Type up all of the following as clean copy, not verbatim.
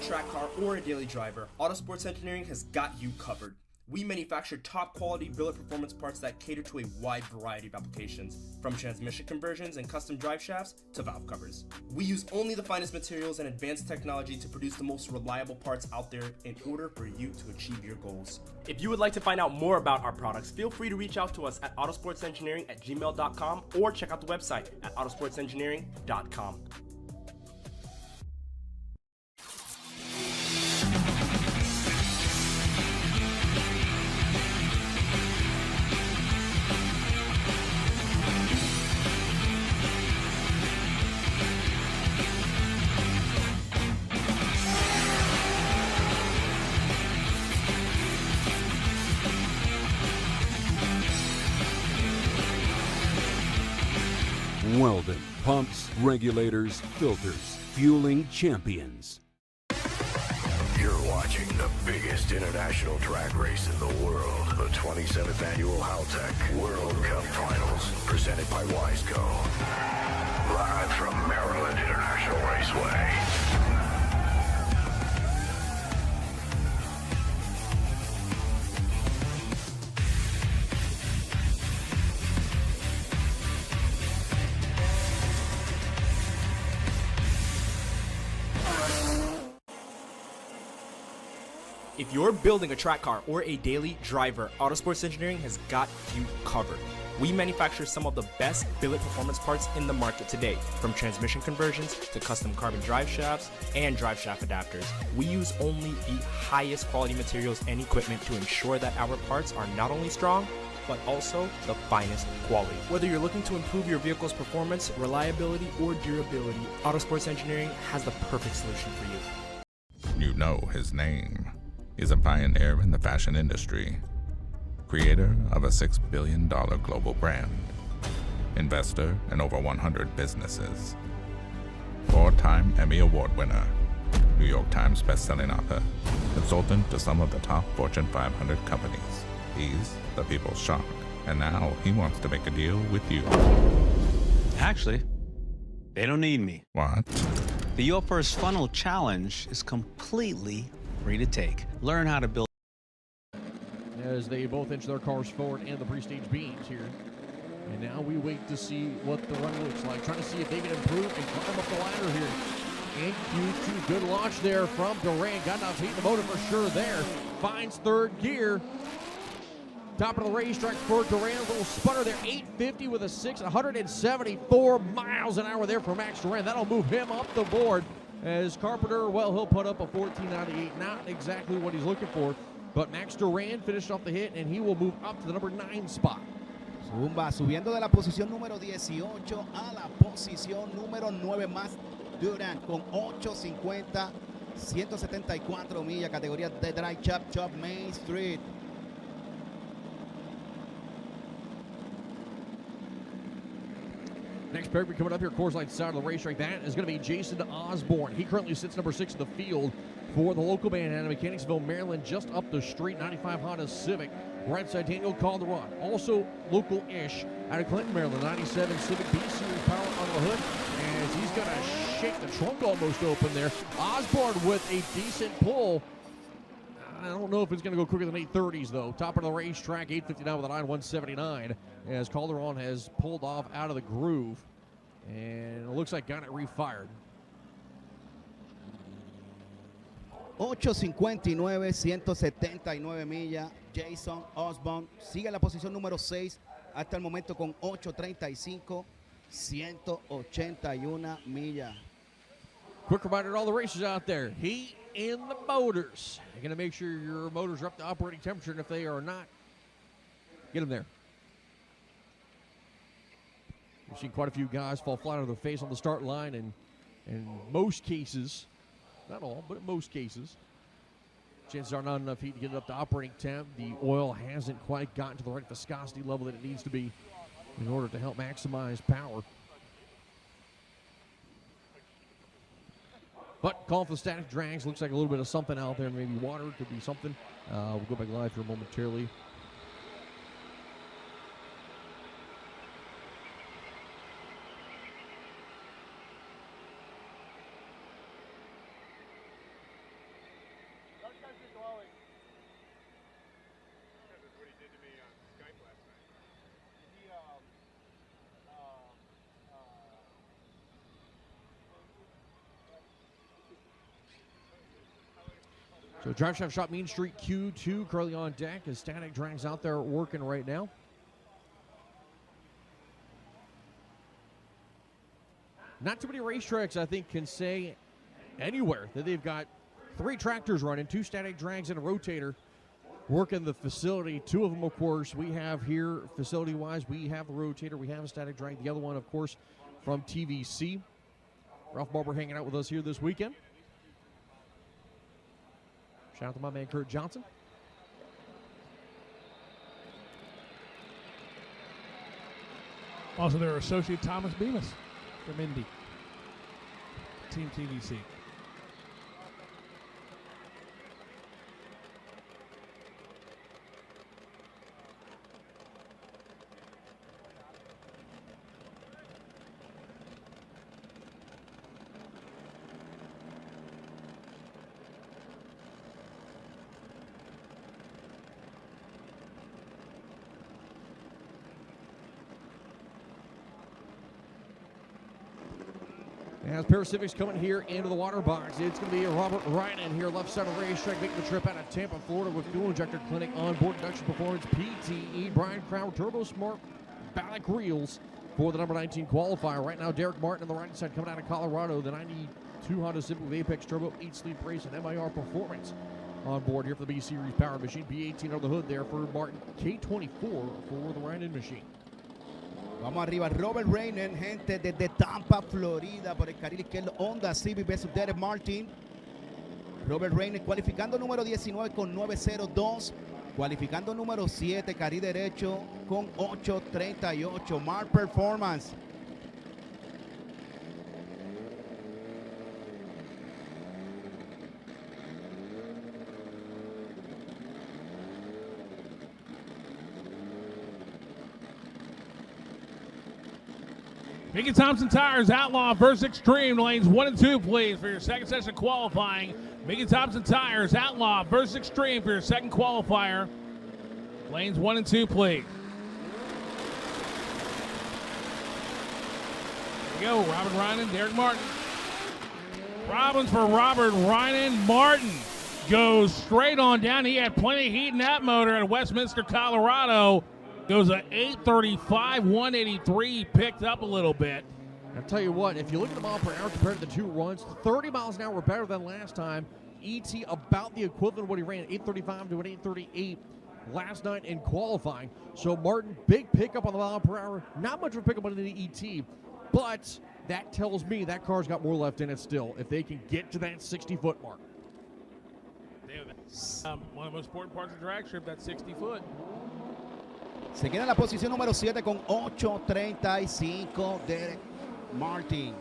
track car or a daily driver, Autosports Engineering has got you covered. We manufacture top quality billet performance parts that cater to a wide variety of applications, from transmission conversions and custom drive shafts to valve covers. We use only the finest materials and advanced technology to produce the most reliable parts out there in order for you to achieve your goals. If you would like to find out more about our products, feel free to reach out to us at autosportsengineering@gmail.com or check out the website at autosportsengineering.com. Weldon, pumps, regulators, filters, fueling champions. You're watching the biggest international drag race in the world, the 27th Annual Haltech World Cup Finals, presented by Wiseco. Live from Maryland International Raceway. If you're building a track car or a daily driver, Autosports Engineering has got you covered. We manufacture some of the best billet performance parts in the market today, from transmission conversions to custom carbon drive shafts and drive shaft adapters. We use only the highest quality materials and equipment to ensure that our parts are not only strong, but also the finest quality. Whether you're looking to improve your vehicle's performance, reliability, or durability, Autosports Engineering has the perfect solution for you. You know his name. He's a pioneer in the fashion industry, creator of a $6 billion global brand, investor in over 100 businesses, 4-time Emmy Award winner, New York Times bestselling author, consultant to some of the top Fortune 500 companies. He's the people's shock, and now he wants to make a deal with you. Actually, they don't need me. What? The Your First Funnel Challenge is completely free to take. Learn how to build. As they both inch their cars forward and the pre-stage beams here. And now we wait to see what the run looks like. Trying to see if they can improve and climb up the ladder here. In Q2, good launch there from Duran. Got enough heat in the motor for sure there. Finds third gear. Top of the racetrack for Duran. A little sputter there. 850 with a 6. 174 miles an hour there for Max Duran. That'll move him up the board. As Carpenter, well, he'll put up a 14.98. Not exactly what he's looking for. But Max Duran finished off the hit, and he will move up to the number 9 spot. Zumba subiendo de la posición número 18 a la posición número 9 más Duran con 8.50, 174 millas, categoría de Dry Chop Main Street. Next pair coming up here, course line side of the racetrack. That is going to be Jason Osborne. He currently sits number 6 in the field for the local band out of Mechanicsville, Maryland, just up the street. 95 Honda Civic. Right side, Daniel Calderon, also local-ish out of Clinton, Maryland. 97 Civic B-Series power on the hood, as he's going to shake the trunk almost open there. Osborne with a decent pull. I don't know if it's going to go quicker than 830s, though. Top of the racetrack, 859 with a 9.179, as Calderon has pulled off out of the groove, and it looks like got it refired. 8.59, 179 millas. Jason Osborne sigue en la posición número 6 hasta el momento con 8.35, 181 millas. Quick reminder to all the racers out there, heat in the motors. You're going to make sure your motors are up to operating temperature, and if they are not, get them there. We've seen quite a few guys fall flat on their face on the start line, and in most cases, not all, but in most cases, chances are not enough heat to get it up to operating temp. The oil hasn't quite gotten to the right viscosity level that it needs to be in order to help maximize power. But calling for the static drags, looks like a little bit of something out there, maybe water, could be something. We'll go back live here momentarily. So Drive Shaft Shop Main Street Q2 currently on deck as Static Drag's out there working right now. Not too many racetracks, I think, can say anywhere that they've got 3 tractors running, 2 Static Drags and a rotator working the facility. 2 of them, of course, we have here facility-wise. We have the rotator, we have a Static Drag. The other one, of course, from TVC. Ralph Barber hanging out with us here this weekend. Shout out to my man, Kurt Johnson. Also, their associate Thomas Bemis from Indy. Team TVC. As Pair of Civics coming here into the water box, it's going to be Robert Ryan here, left side of the racetrack, making the trip out of Tampa, Florida with Fuel Injector Clinic, onboard induction performance, PTE, Brian Crow, Turbo Smart, Ballack Reels for the number 19 qualifier. Right now, Derek Martin on the right side coming out of Colorado, the 92 Honda Civic with Apex Turbo, 8-sleep race, and MIR Performance on board here for the B-Series Power Machine. B18 under the hood there for Martin, K24 for the Ryan Machine. Vamos arriba, Robert Reiner, gente desde Tampa, Florida, por el carril izquierdo, Honda Civic versus Derek Martin. Robert Reiner cualificando número 19 con 9.02, cualificando número 7, carril derecho con 8.38, Mark Performance. Mickey Thompson Tires, Outlaw versus Extreme, lanes 1 and 2, please, for your second session qualifying. Mickey Thompson Tires, Outlaw versus Extreme for your second qualifier. Lanes 1 and 2, please. There we go, Robert Rynan, Derek Martin. Robbins for Robert Rynan. Martin goes straight on down. He had plenty of heat in that motor at Westminster, Colorado. Goes at 835, 183, picked up a little bit. I'll tell you what, if you look at the mile per hour compared to the 2 runs, 30 miles an hour were better than last time. ET about the equivalent of what he ran, 835 to an 838 last night in qualifying. So Martin, big pickup on the mile per hour. Not much of a pickup on the ET, but that tells me that car's got more left in it still if they can get to that 60-foot mark. One of the most important parts of the drag strip, that 60-foot. Se queda en la posición número 7 con 8.35 Derek Martin.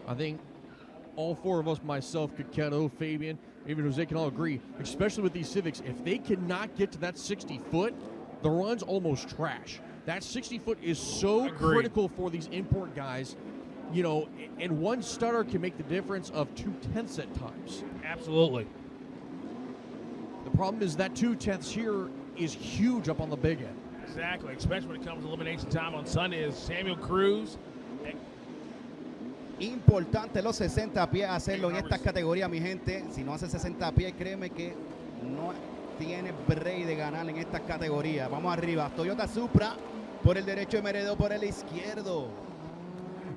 I think all 4 of us, myself, Kaketo, Fabian, even Jose, can all agree, especially with these Civics, if they cannot get to that 60-foot, the run's almost trash. That 60-foot is so critical for these import guys, you know, and one stutter can make the difference of 0.2 at times. Absolutely. The problem is that 0.2 here is huge up on the big end. Exactly, especially when it comes to elimination time on Sunday. Is Samuel Cruz. Importante los 60 pies hacerlo en esta categoría, mi gente. Si no hace 60 pies, créeme que no tiene break de ganar en esta categoría. Vamos arriba. Toyota Supra por el derecho, MR2 por el izquierdo.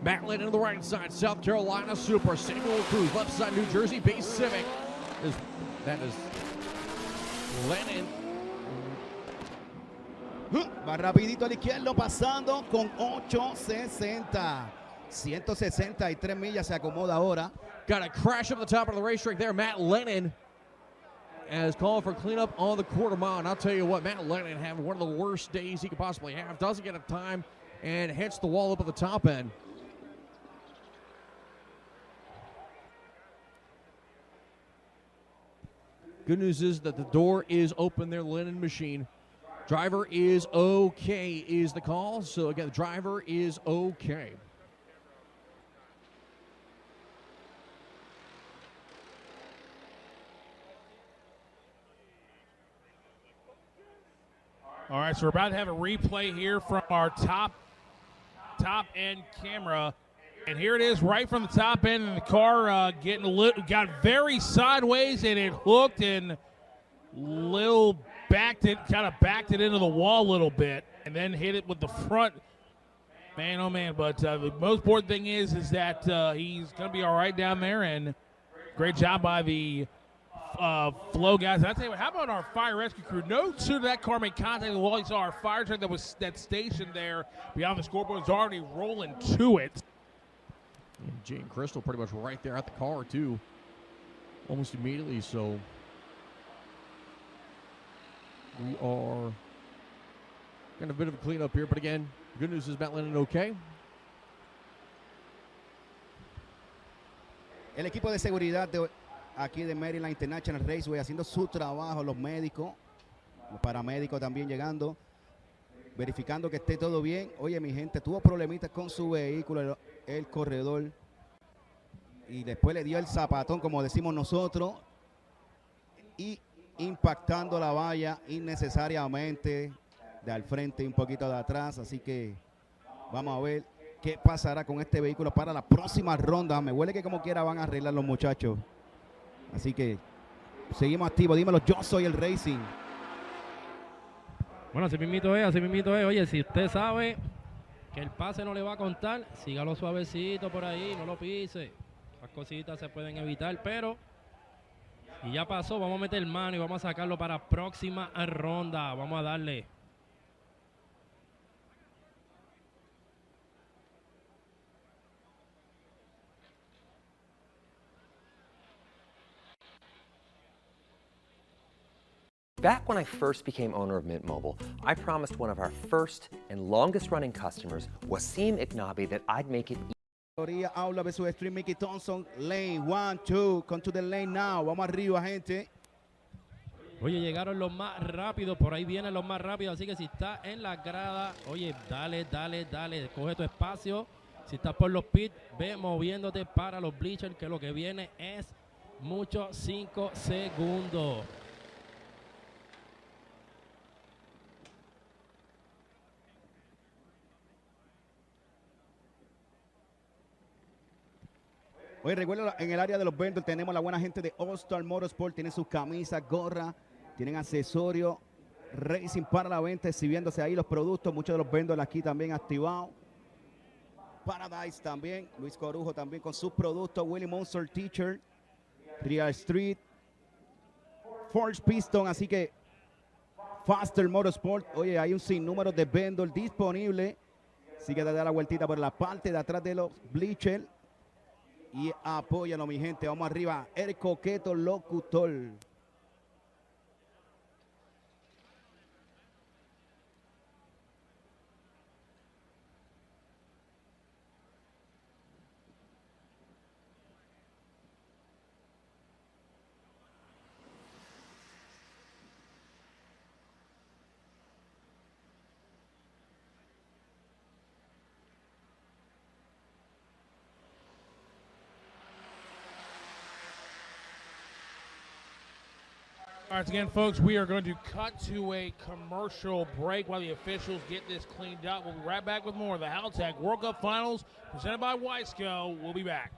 Matt Lennon on the right side, South Carolina Supra. Samuel Cruz, left side, New Jersey base Civic. That is Lennon. Va rapidito al izquierdo, pasando con 8.60. 163 millas se acomoda ahora. Got a crash up the top of the racetrack there. Matt Lennon is calling for cleanup on the quarter mile. And I'll tell you what, Matt Lennon having one of the worst days he could possibly have. Doesn't get a time and hits the wall up at the top end. Good news is that the door is open there, Lennon machine. Driver is okay is the call. So again, the driver is okay. All right, so we're about to have a replay here from our top end camera. And here it is right from the top end, and the car got very sideways, and it hooked and backed it into the wall a little bit, and then hit it with the front. Man, oh man! But the most important thing is that he's gonna be all right down there, and great job by the Flow guys. I tell you what, how about our fire rescue crew? No sooner that car made contact with the wall, you saw our fire truck that stationed there beyond the scoreboard was already rolling to it. And Jane Crystal pretty much right there at the car, too. Almost immediately, so we are getting a bit of a cleanup here. But again, good news is Matt Lennon okay. El equipo de seguridad aquí de Maryland International Raceway haciendo su trabajo, los médicos, los paramédicos también llegando, verificando que esté todo bien. Oye, mi gente, tuvo problemitas con su vehículo, el corredor, y después le dio el zapatón, como decimos nosotros, y impactando la valla innecesariamente de al frente y un poquito de atrás. Así que vamos a ver qué pasará con este vehículo para la próxima ronda. Me huele que como quiera van a arreglar los muchachos. Así que seguimos activos. Dímelo, yo soy el Racing. Bueno, así mismito es. Oye, si usted sabe que el pase no le va a contar, sígalo suavecito por ahí, no lo pise. Las cositas se pueden evitar, pero y ya pasó, vamos a meter mano y vamos a sacarlo para próxima ronda. Vamos a darle. Back when I first became owner of Mint Mobile, I promised one of our first and longest running customers, Wasim Ignabi, that I'd make it Aula versus Stream Mickey Thompson, lane 1, 2, come to the lane now. Vamos arriba, gente. Oye, llegaron los más rápidos, por ahí vienen los más rápidos, así que si estás en la grada, oye, dale, coge tu espacio. Si estás por los pits, ve moviéndote para los bleachers, que lo que viene es mucho 5 segundos. Oye, recuerda, en el área de los vendors tenemos la buena gente de All Star Motorsport. Tienen sus camisas, gorras, tienen accesorios, racing para la venta, exhibiéndose ahí los productos. Muchos de los vendors aquí también activados. Paradise también, Luis Corujo también con sus productos. Willie Monster Teacher, Real Street, Forge Piston. Así que Faster Motorsport. Oye, hay un sinnúmero de vendors disponibles. Así que te da la vueltita por la parte de atrás de los bleachers. Y apóyalo, mi gente. Vamos arriba. El coqueto locutor. All right, again, folks, we are going to cut to a commercial break while the officials get this cleaned up. We'll be right back with more of the Haltech World Cup Finals presented by Wiseco. We'll be back.